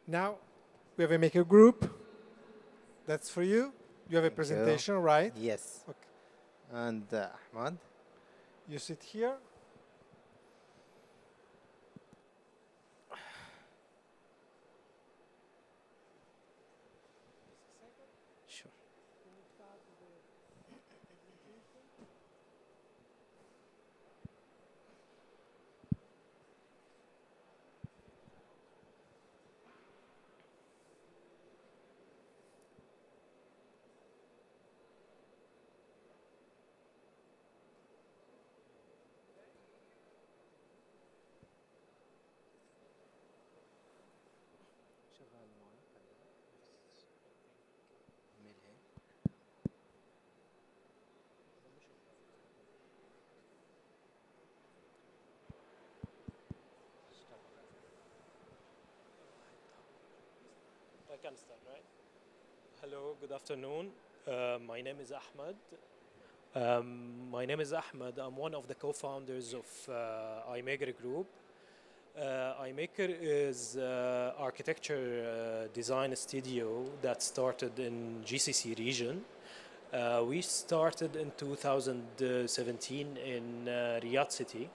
Now we have a maker group. That's for you. You have a Thank you. presentation, right? Yes. Okay. And Ahmad. You sit here. Sure. I can start, right? Hello, good afternoon. My name is Ahmad. I'm one of the co-founders of iMAKER Group. iMAKER is architecture design studio that started in GCC region. We started in 2017 in Riyadh City,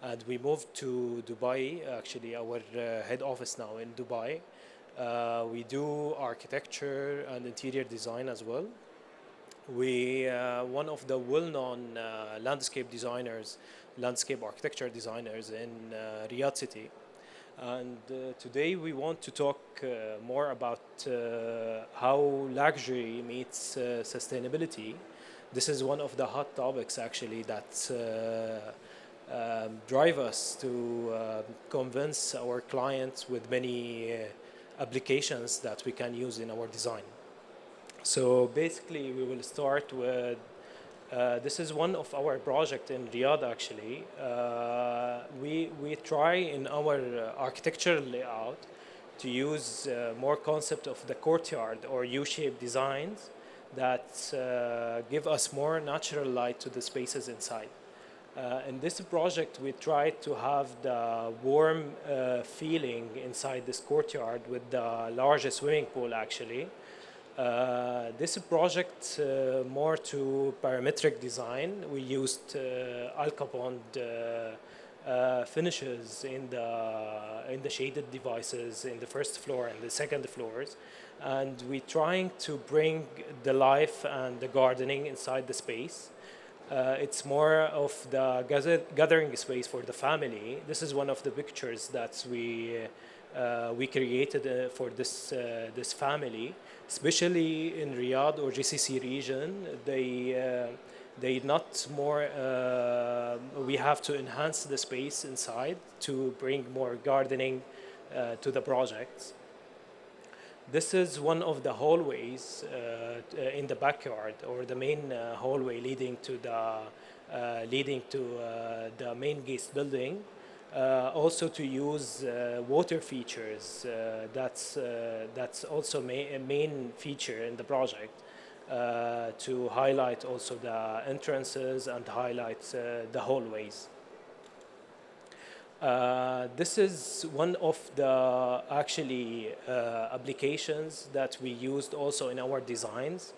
and we moved to Dubai. Actually, our head office now in Dubai. We do architecture and interior design as well. We one of the well-known landscape architecture designers in Riyadh City. And today we want to talk more about how luxury meets sustainability. This is one of the hot topics actually that drive us to convince our clients with many applications that we can use in our design. So basically we will start with this is one of our project in Riyadh actually. We try in our architectural layout to use more concept of the courtyard or U-shaped designs that give us more natural light to the spaces inside. In this project, we tried to have the warm feeling inside this courtyard with the largest swimming pool actually. This project more to parametric design. We used Alcapond finishes in the shaded devices in the first floor and the second floors, and we trying to bring the life and the gardening inside the space. It's more of the gathering space for the family. This is one of the pictures that we created for this family, especially in Riyadh or GCC region. They not more. We have to enhance the space inside to bring more gardening to the projects. This is one of the hallways in the backyard, or the main hallway leading to the main guest building. Also to use water features. That's also a main feature in the project to highlight also the entrances and highlight the hallways. This is one of the actually applications that we used also in our designs.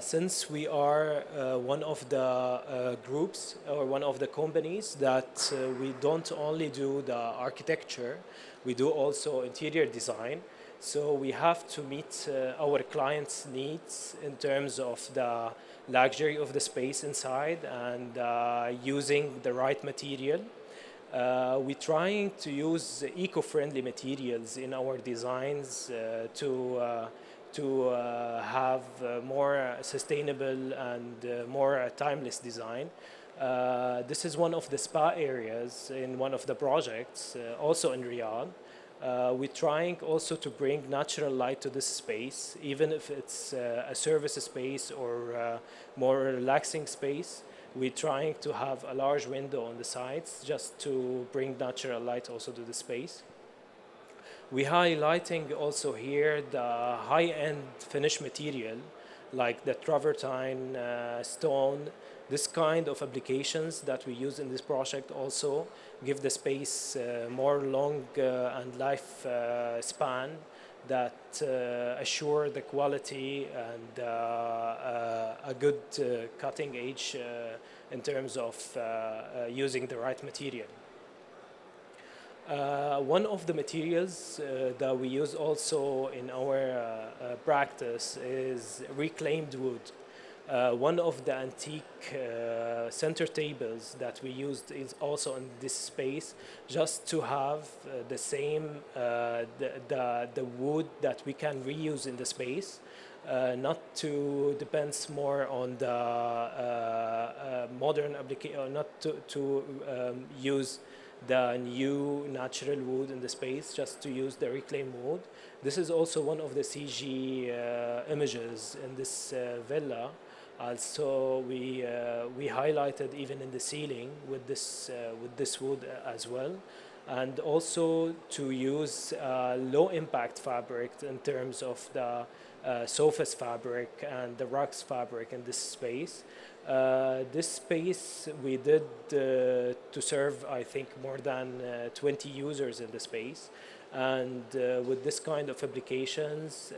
Since we are one of the groups or one of the companies that we don't only do the architecture, we do also interior design. So we have to meet our clients' needs in terms of the luxury of the space inside and using the right material. We're trying to use eco-friendly materials in our designs to have more sustainable and more timeless design. This is one of the spa areas in one of the projects, also in Riyadh. We're trying also to bring natural light to this space, even if it's a service space or more relaxing space. We're trying to have a large window on the sides just to bring natural light also to the space. We're highlighting also here the high-end finish material like the travertine stone This kind of applications that we use in this project also give the space more long and life span that assure the quality and a good cutting edge in terms of using the right material. One of the materials that we use also in our practice is reclaimed wood. One of the antique center tables that we used is also in this space, just to have the same the wood that we can reuse in the space, not to depend more on the modern application, not to use the new natural wood in the space, just to use the reclaimed wood. This is also one of the CG images in this villa. Also, we highlighted even in the ceiling with this wood as well, and also to use low impact fabric in terms of the sofas fabric and the rugs fabric in this space. This space we did to serve, I think, more than 20 users in the space. And with this kind of applications,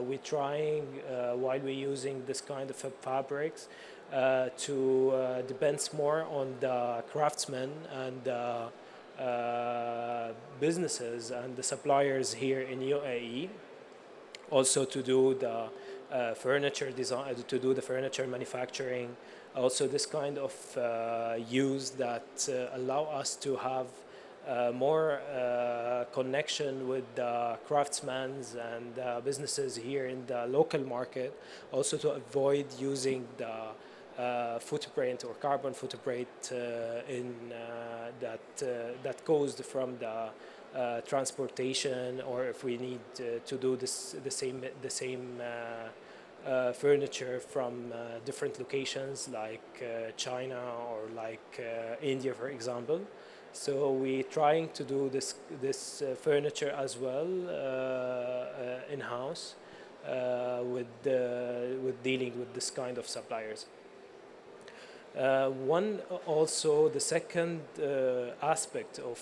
we're trying, while we're using this kind of fabrics, to depends more on the craftsmen and the businesses and the suppliers here in UAE, also to do the furniture design, to do the furniture manufacturing. Also this kind of use that allow us to have more connection with the craftsmen and businesses here in the local market, also to avoid using the footprint or carbon footprint that caused from the transportation, or if we need to do the same furniture from different locations like China or like India, for example. So we're trying to do this furniture as well in-house with dealing with this kind of suppliers. The second aspect of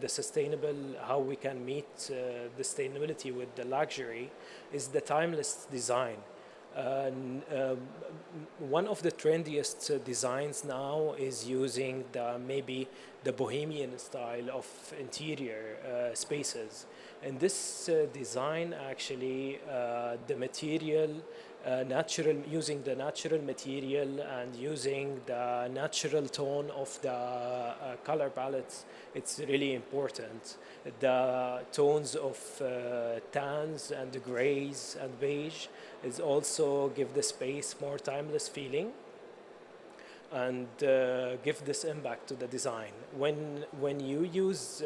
the sustainable, how we can meet the sustainability with the luxury, is the timeless design. One of the trendiest designs now is using maybe the bohemian style of interior spaces. In this design, actually, the material, using the natural material and using the natural tone of the color palettes, it's really important. The tones of tans and the grays and beige is also give the space more timeless feeling and give this impact to the design. When you use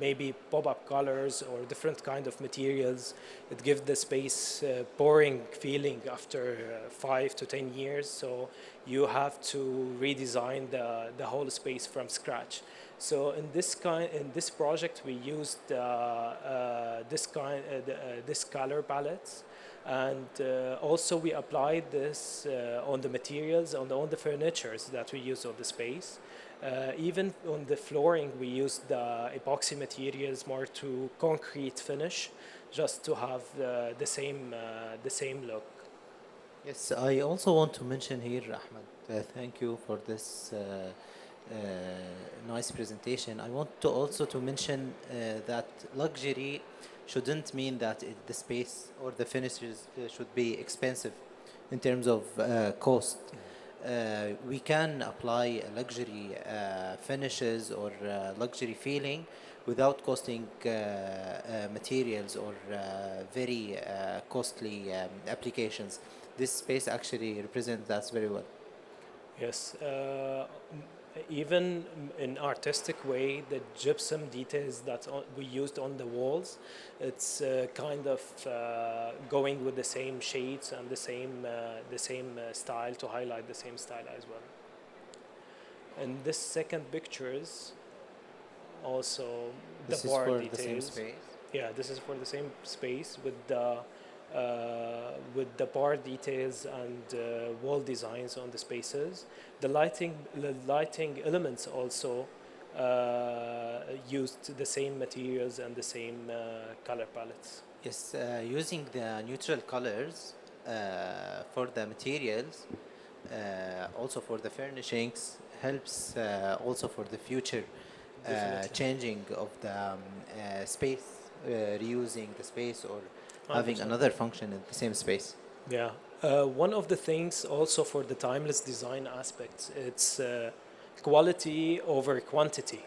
maybe pop-up colors or different kind of materials, it gives the space boring feeling after 5 to 10 years. So you have to redesign the whole space from scratch. So in this project, we used this color palettes. And also we applied this on the materials, on the furnitures that we use on the space. Even on the flooring, we used the epoxy materials more to concrete finish, just to have the same look. Yes, I also want to mention here, Ahmed, thank you for this nice presentation. I want to also to mention that luxury shouldn't mean that the space or the finishes should be expensive in terms of cost. We can apply luxury finishes or luxury feeling without costing materials or very costly applications. This space actually represents that very well. Yes. Even in artistic way, the gypsum details that we used on the walls, it's kind of going with the same shades and the same style, to highlight the same style as well. And this second pictures also this the bar is for details. the same space. Yeah, this is for the same space with the with the bar details and wall designs on the spaces. The lighting elements also used the same materials and the same color palettes. Yes, using the neutral colors for the materials, also for the furnishings, helps also for the future Definitely. changing of the space, reusing the space or having 100%. another function in the same space. Yeah. One of the things also for the timeless design aspects, it's quality over quantity.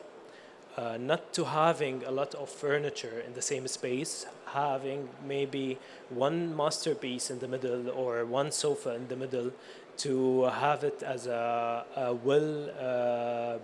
Not to having a lot of furniture in the same space, having maybe one masterpiece in the middle or one sofa in the middle, to have it as a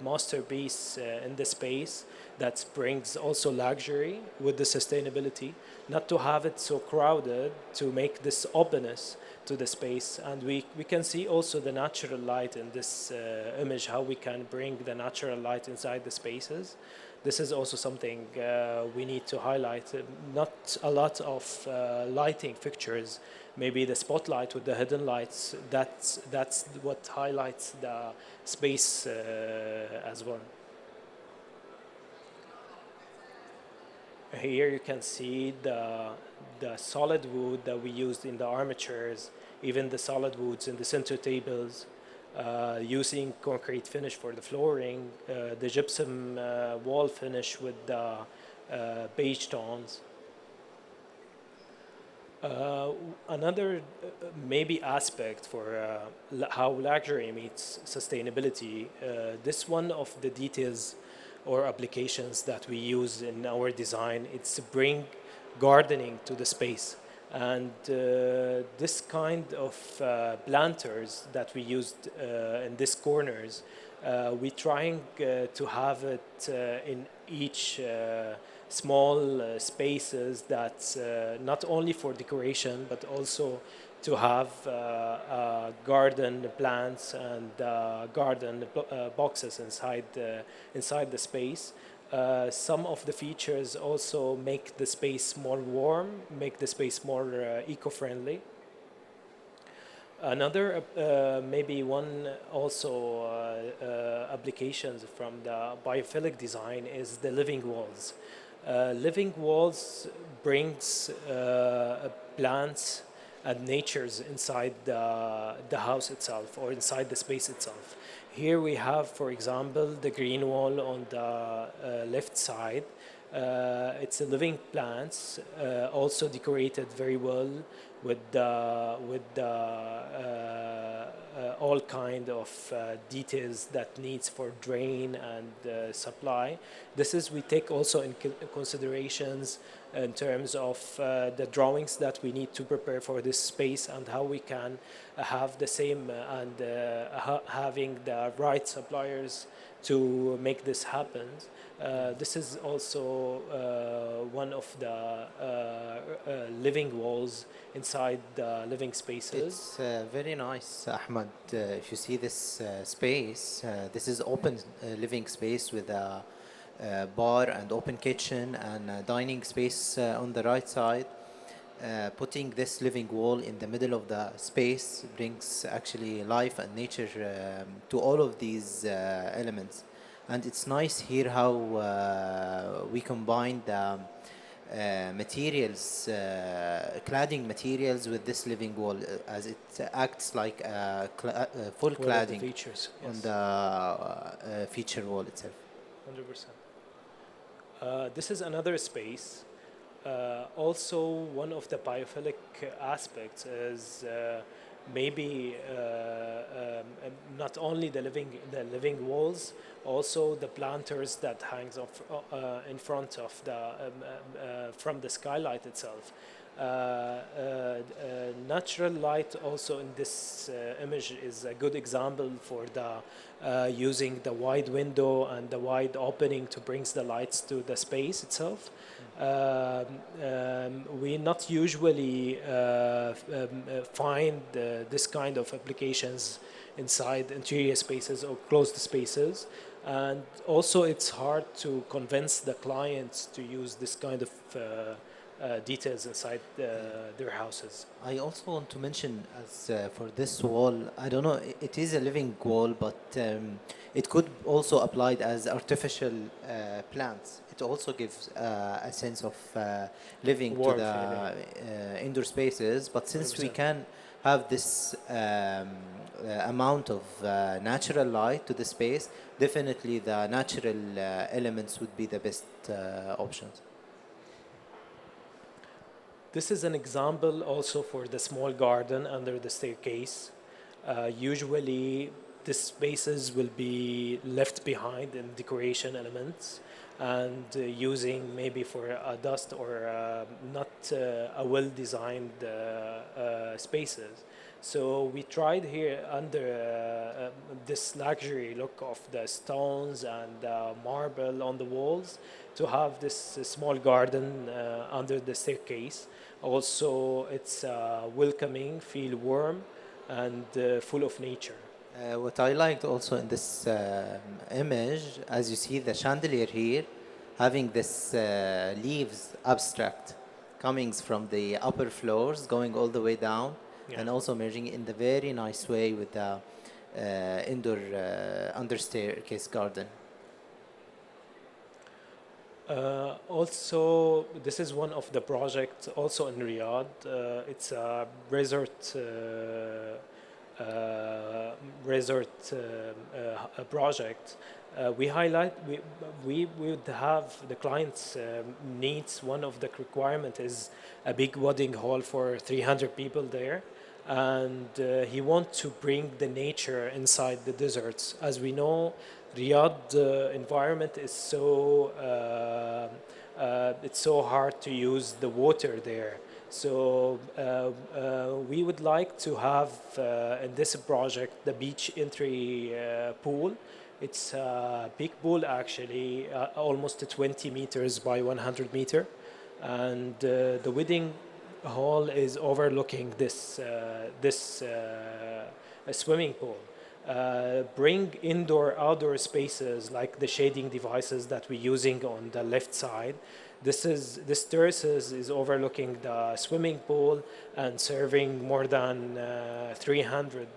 masterpiece in the space that brings also luxury with the sustainability, not to have it so crowded, to make this openness to the space. And we can see also the natural light in this image, how we can bring the natural light inside the spaces. This is also something we need to highlight. Not a lot of lighting fixtures, maybe the spotlight with the hidden lights, that's what highlights the space as well. Here you can see the solid wood that we used in the armatures, even the solid woods in the center tables, using concrete finish for the flooring, the gypsum wall finish with the beige tones. Another maybe aspect for how luxury meets sustainability, this one of the details or applications that we use in our design, it's to bring gardening to the space. And this kind of planters that we used in these corners, we're trying to have it in each small spaces that's not only for decoration, but also to have garden plants and garden boxes inside the space. Some of the features also make the space more warm, make the space more eco-friendly. Another maybe one also applications from the biophilic design is the living walls. Living walls brings plants and natures inside the house itself or inside the space itself. Here we have, for example, the green wall on the left side. It's a living plants, also decorated very well with all kind of details that needs for drain and supply. This is we take also in considerations in terms of the drawings that we need to prepare for this space and how we can have the same and having the right suppliers to make this happen. This is also one of the living walls inside the living spaces. It's very nice, Ahmad. If you see this space, this is open living space with a bar and open kitchen and a dining space on the right side. Putting this living wall in the middle of the space brings actually life and nature to all of these elements. And it's nice here how we combine the materials, cladding materials with this living wall, as it acts like a full One of the cladding features, on yes. the feature wall itself. 100%. This is another space. Also, one of the biophilic aspects is maybe not only the living walls, also the planters that hangs off in front of the from the skylight itself. Natural light also in this image is a good example for the using the wide window and the wide opening to brings the lights to the space itself. We not usually find this kind of applications inside interior spaces or closed spaces, and also it's hard to convince the clients to use this kind of details inside their houses. I also want to mention, as for this wall, I don't know, it is a living wall, but it could also applied as artificial plants. It also gives a sense of living to Warm the feeling. indoor spaces. But since we 100%. can have this amount of natural light to the space, definitely the natural elements would be the best options. This is an example also for the small garden under the staircase. Usually, the spaces will be left behind in decoration elements and using maybe for a dust or not a well-designed spaces. So we tried here under this luxury look of the stones and marble on the walls to have this small garden under the staircase. Also, it's welcoming, feel warm, and full of nature. What I liked also in this image, as you see the chandelier here, having this leaves abstract coming from the upper floors, going all the way down, Yeah. and also merging in the very nice way with the indoor under staircase garden. Also, this is one of the projects also in Riyadh. It's a resort a project. We highlight we would have the clients needs. One of the requirement is a big wedding hall for 300 people there, and he wants to bring the nature inside the deserts. As we know, Riyadh environment is so it's so hard to use the water there. So we would like to have in this project the beach entry pool. It's a big pool actually, almost 20 meters by 100 meter, and the wedding hall is overlooking this swimming pool. Bring indoor outdoor spaces like the shading devices that we're using on the left side. This terraces is overlooking the swimming pool and serving more than 300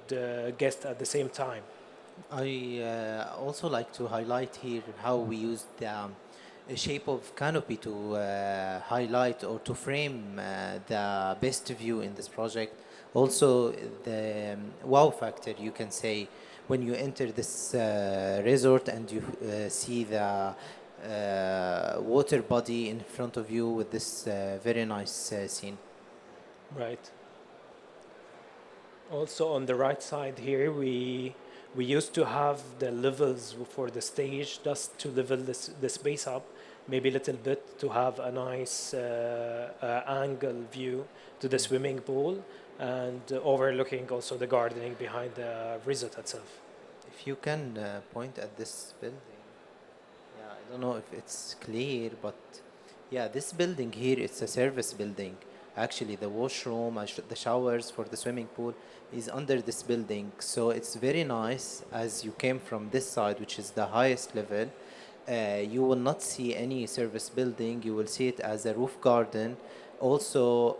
guests at the same time. I also like to highlight here how we use the shape of canopy to highlight or to frame the best view in this project. Also, the wow factor, you can say, when you enter this resort and you see the water body in front of you with this very nice scene. Right. Also on the right side here, we used to have the levels for the stage just to level the space up, maybe a little bit to have a nice angle view to the swimming pool and overlooking also the gardening behind the resort itself. If you can point at this building, yeah, I don't know if it's clear, but yeah, this building here, it's a service building. Actually, the washroom, the showers for the swimming pool is under this building. So it's very nice as you came from this side, which is the highest level. You will not see any service building. You will see it as a roof garden. Also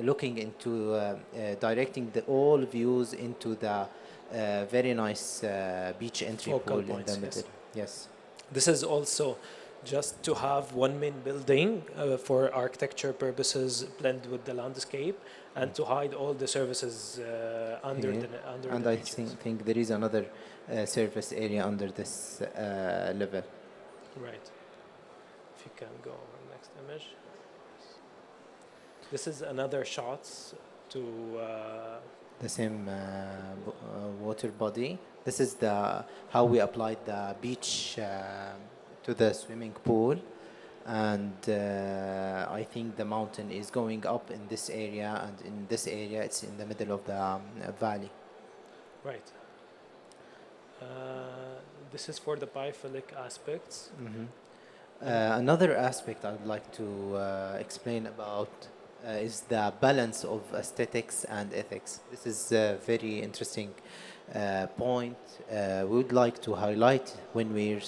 looking into directing all views into the very nice beach entry Focal pool points, in the yes. middle. Yes. This is also just to have one main building for architecture purposes blend with the landscape and to hide all the services under Here. under And the I beaches. think there is another service area under this level. Right. If you can go over next image. This is another shots to The same water body. This is the how we applied the beach to the swimming pool, and I think the mountain is going up in this area, and in this area it's in the middle of the valley. right. This is for the biophilic aspects. Another aspect I'd like to explain about is the balance of aesthetics and ethics. This is a very interesting point we would like to highlight when we're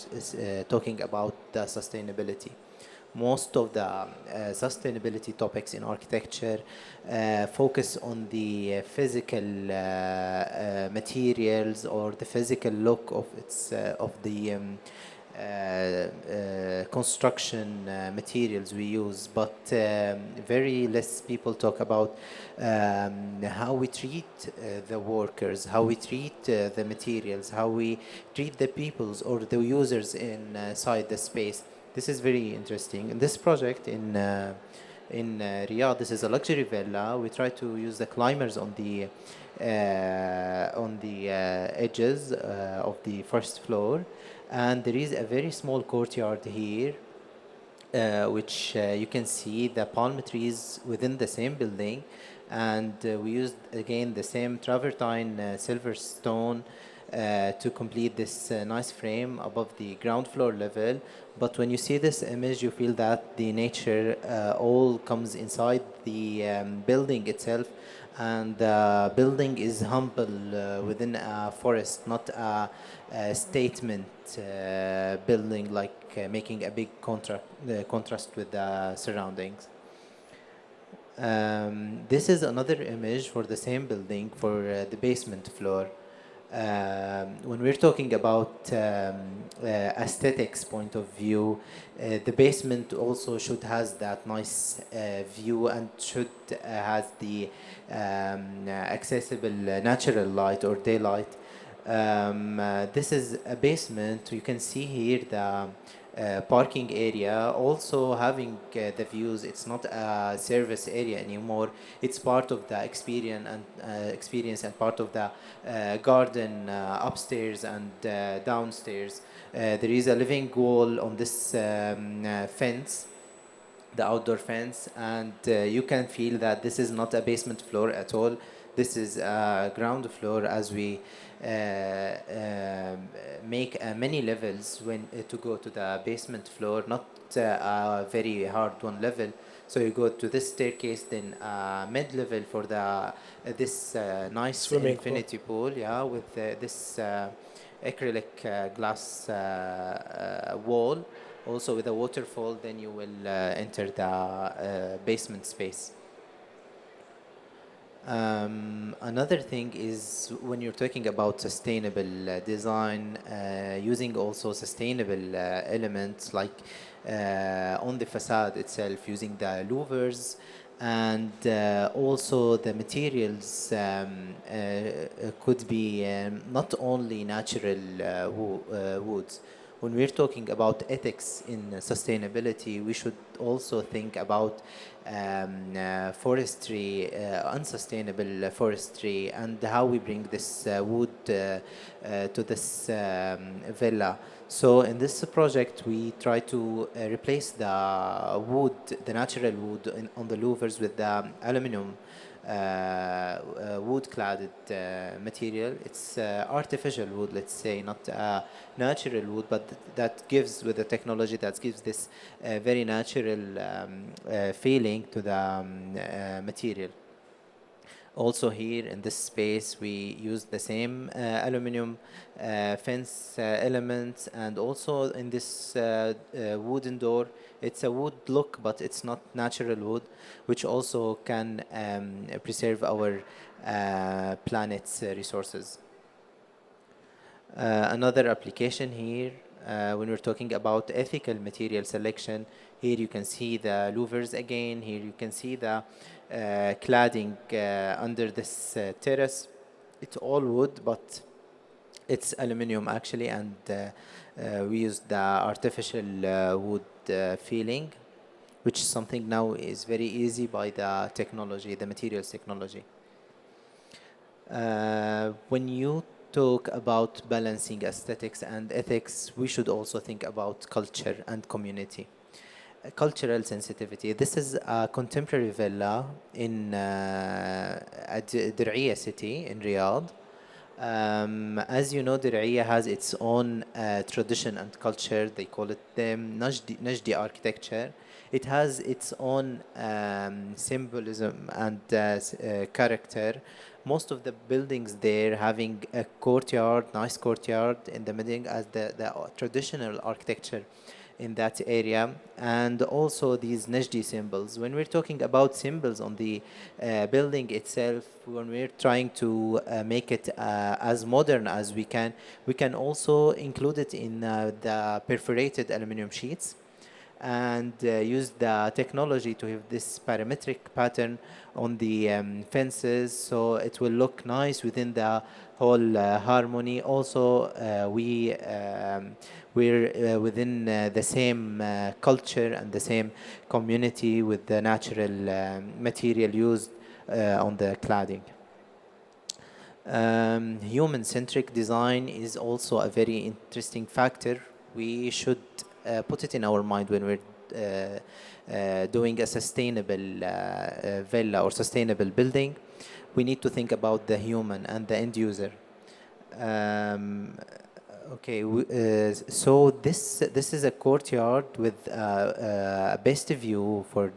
talking about the sustainability. most of the sustainability topics in architecture focus on the physical materials or the physical look of its of the construction materials we use, but very less people talk about how we treat the workers, how we treat the materials, how we treat the peoples or the users inside the space. This is very interesting. In this project in Riyadh, this is a luxury villa. We try to use the climbers on the edges of the first floor, and there is a very small courtyard here, which you can see the palm trees within the same building, and we used again the same travertine silver stone to complete this nice frame above the ground floor level. But when you see this image, you feel that the nature all comes inside the building itself, and the building is humble within a forest, not a statement building like making a big contrast with the surroundings. This is another image for the same building for the basement floor. When we're talking about aesthetics point of view, the basement also should has that nice view and should has the accessible natural light or daylight. This is a basement. You can see here the parking area also having the views. It's not a service area anymore. It's part of the experience and part of the garden upstairs and downstairs. There is a living wall on this fence, the outdoor fence, and you can feel that this is not a basement floor at all. This is a ground floor, as we make many levels when to go to the basement floor, not a very hard one level. So you go to this staircase, then mid-level for the this nice Swimming infinity pool, yeah, with this acrylic glass wall, also with a waterfall. Then you will enter the basement space. Another thing is when you're talking about sustainable design, using also sustainable elements like on the facade itself, using the louvers, and also the materials could be not only natural woods. When we're talking about ethics in sustainability, we should also think about forestry, unsustainable forestry, and how we bring this wood to this villa. So in this project, we try to replace the wood, the natural wood on the louvers with the aluminum wood-cladded material. It's artificial wood, let's say, not natural wood, but that gives, with the technology, that gives this very natural feeling to the material. Also here in this space, we use the same aluminum fence elements, and also in this wooden door, it's a wood look, but it's not natural wood, which also can preserve our planet's resources. Another application here, when we're talking about ethical material selection, here you can see the louvers again. Here you can see the cladding under this terrace. It's all wood, but it's aluminum actually, and we use the artificial wood feeling, which is something now is very easy by the technology, the materials technology. When you talk about balancing aesthetics and ethics, we should also think about culture and community. Cultural sensitivity. This is a contemporary villa in Dir'iyah city in Riyadh. As you know, Dir'iyah has its own tradition and culture. They call it Najdi architecture. It has its own symbolism and character. Most of the buildings there having a courtyard, nice courtyard in the middle as the traditional architecture in that area, and also these Najdi symbols. When we're talking about symbols on the building itself, when we're trying to make it as modern as we can also include it in the perforated aluminum sheets and use the technology to have this parametric pattern on the fences, so it will look nice within the whole harmony. Also, we're within the same culture and the same community with the natural material used on the cladding. Human-centric design is also a very interesting factor. We should put it in our mind when we're doing a sustainable villa or sustainable building. We need to think about the human and the end user. Okay, so this is a courtyard with a best view for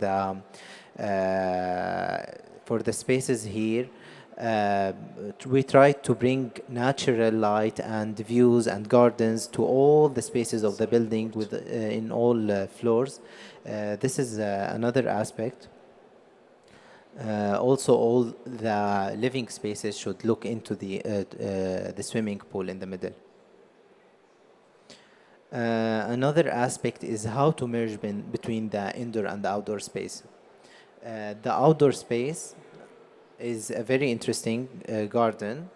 the spaces here. We try to bring natural light and views and gardens to all the spaces of the building with in all floors. This is another aspect. Also, all the living spaces should look into the swimming pool in the middle. Another aspect is how to merge between the indoor and the outdoor space. The outdoor space is a very interesting garden,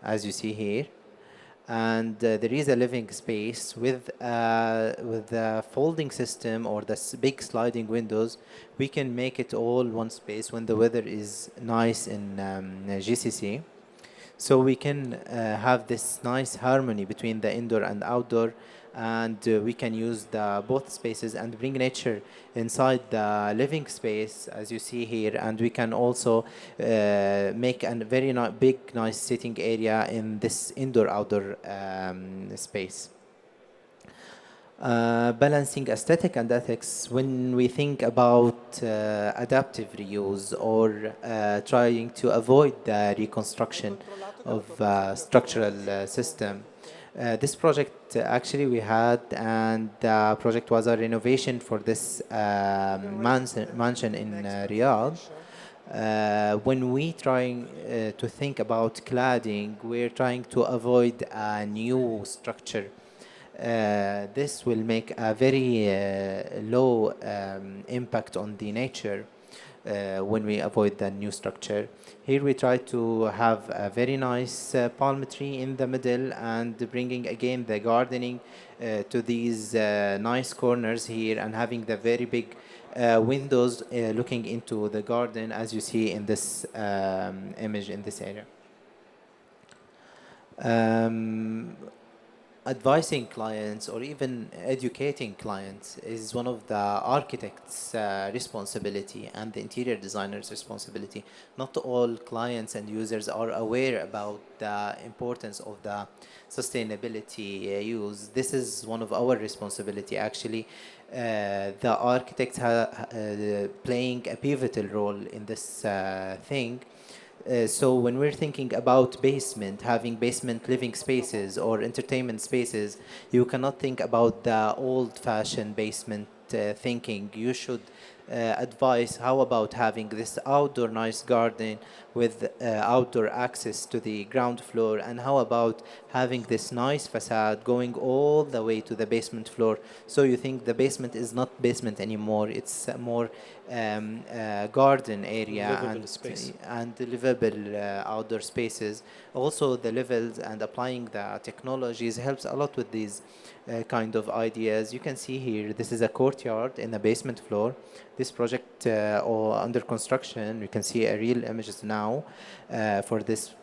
as you see here, and there is a living space with the folding system or the big sliding windows. We can make it all one space when the weather is nice in GCC. So we can have this nice harmony between the indoor and outdoor, and we can use both spaces and bring nature inside the living space, as you see here. And we can also make a very big, nice sitting area in this indoor-outdoor space. Balancing aesthetic and ethics. When we think about adaptive reuse or trying to avoid the reconstruction of structural system, this project actually we had, and the project was a renovation for this mansion in Riyadh. When we trying to think about cladding, we're trying to avoid a new structure. This will make a very low impact on the nature when we avoid the new structure. Here we try to have a very nice palm tree in the middle and bringing again the gardening to these nice corners here, and having the very big windows looking into the garden, as you see in this image in this area. Advising clients or even educating clients is one of the architect's responsibility and the interior designer's responsibility. Not all clients and users are aware about the importance of the sustainability use. This is one of our responsibility actually. The architects playing a pivotal role in this thing. So when we're thinking about basement, having basement living spaces or entertainment spaces, you cannot think about the old-fashioned basement thinking. You should advise how about having this outdoor nice garden with outdoor access to the ground floor, and how about having this nice facade going all the way to the basement floor, so you think the basement is not basement anymore, it's more garden area and livable outdoor spaces. Also the levels and applying the technologies helps a lot with these kind of ideas. You can see here, this is a courtyard in the basement floor. This project under construction, you can see a real images now for this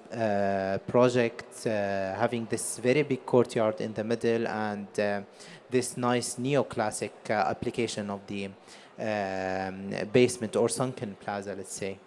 project, having this very big courtyard in the middle, and this nice neoclassic application of the basement or sunken plaza, let's say.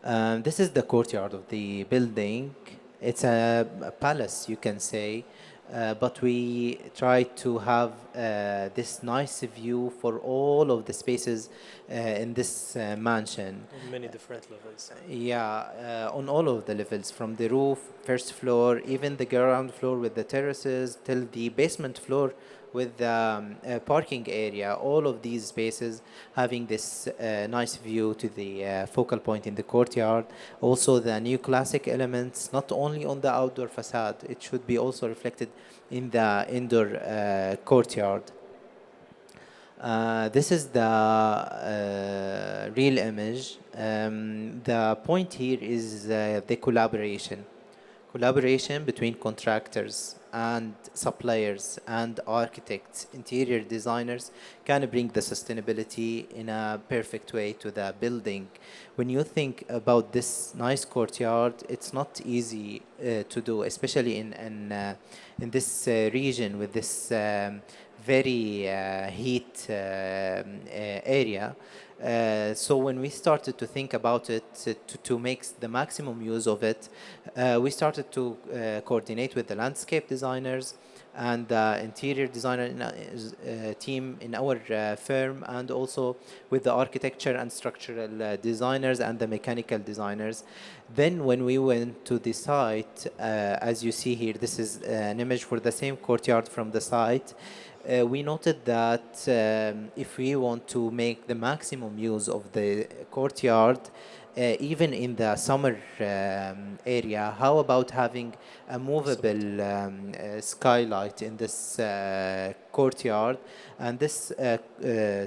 This is the courtyard of the building. It's a palace, you can say. But we try to have this nice view for all of the spaces in this mansion. On many different levels. Yeah, on all of the levels, from the roof, first floor, even the ground floor with the terraces, till the basement floor with the parking area, all of these spaces having this nice view to the focal point in the courtyard. Also the new classic elements, not only on the outdoor facade, it should be also reflected in the indoor courtyard. This is the real image. The point here is the collaboration between contractors and suppliers and architects, interior designers can bring the sustainability in a perfect way to the building. When you think about this nice courtyard, it's not easy to do, especially in this region with this very heat area. So when we started to think about it, to make the maximum use of it, we started to coordinate with the landscape designers and the interior designer team in our firm, and also with the architecture and structural designers and the mechanical designers. Then when we went to the site, as you see here, this is an image for the same courtyard from the site. We noted that if we want to make the maximum use of the courtyard, even in the summer area, how about having a movable skylight in this courtyard? And this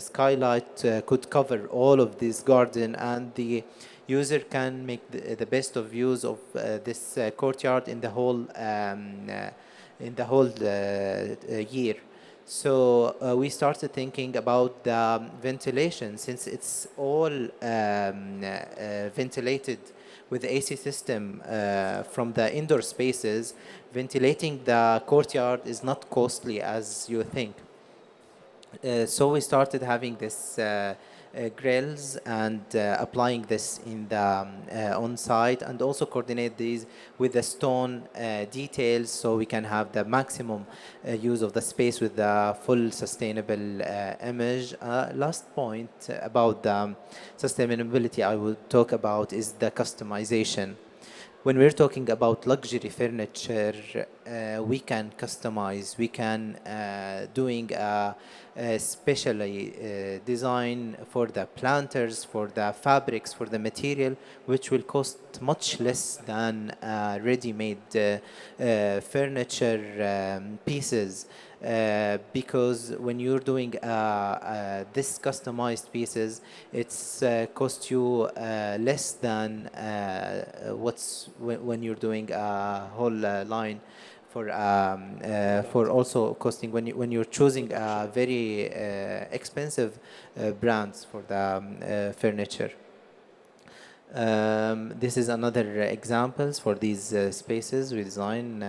skylight could cover all of this garden, and the user can make the best of use of this courtyard in the whole year. So we started thinking about the ventilation, since it's all ventilated with the AC system from the indoor spaces. Ventilating the courtyard is not costly as you think. So we started having this grills and applying this in the on site, and also coordinate these with the stone details, so we can have the maximum use of the space with the full sustainable image. Last point about the sustainability I will talk about is the customization. When we're talking about luxury furniture, we can customize, we can doing a specially design for the planters, for the fabrics, for the material, which will cost much less than ready-made furniture pieces. Because when you're doing this customized pieces, it's cost you less than when you're doing a whole line for also costing when you're choosing very expensive brands for the furniture. This is another examples for these spaces we design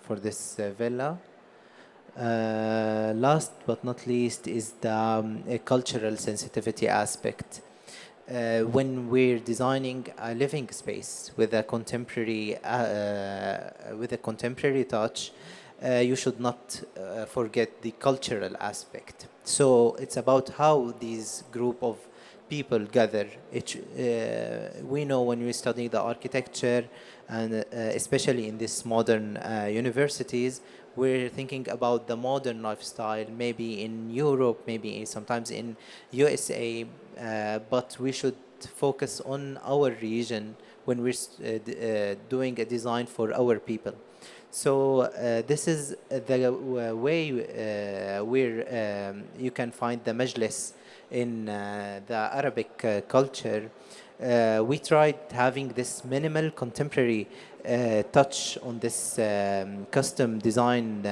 for this villa. Last but not least is the cultural sensitivity aspect. When we're designing a living space with a contemporary touch, you should not forget the cultural aspect. So it's about how these group of people gather. We know when we study the architecture, and especially in these modern universities, we're thinking about the modern lifestyle, maybe in Europe, maybe sometimes in USA, but we should focus on our region when we're doing a design for our people. So this is the way where you can find the majlis in the Arabic culture. We tried having this minimal contemporary touch on this custom design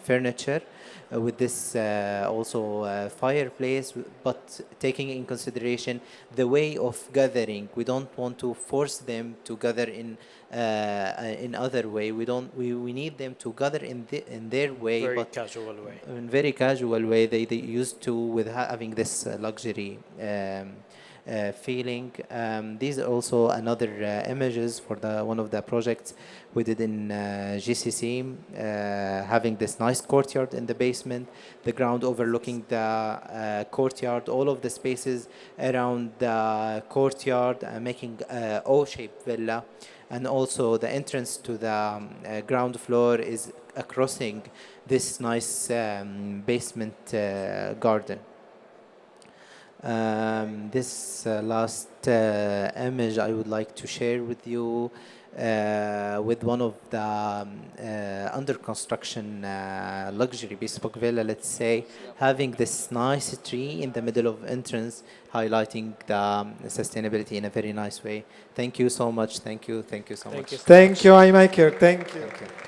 furniture with this also fireplace, but taking in consideration the way of gathering. We don't want to force them to gather in other way. We need them to gather in their way, Very but casual way. in very casual way they used to, with having this luxury feeling. These are also another images for one of the projects we did in GCC, having this nice courtyard in the basement, the ground overlooking the courtyard, all of the spaces around the courtyard, making a O-shaped villa. and also the entrance to the ground floor is crossing this nice basement garden. This last image I would like to share with you with one of the under construction luxury bespoke villa, let's say, having this nice tree in the middle of entrance, highlighting the sustainability in a very nice way. Thank you so much. Thank you so Thank much. you so Thank much. you, iMAKER. Thank you. Thank you.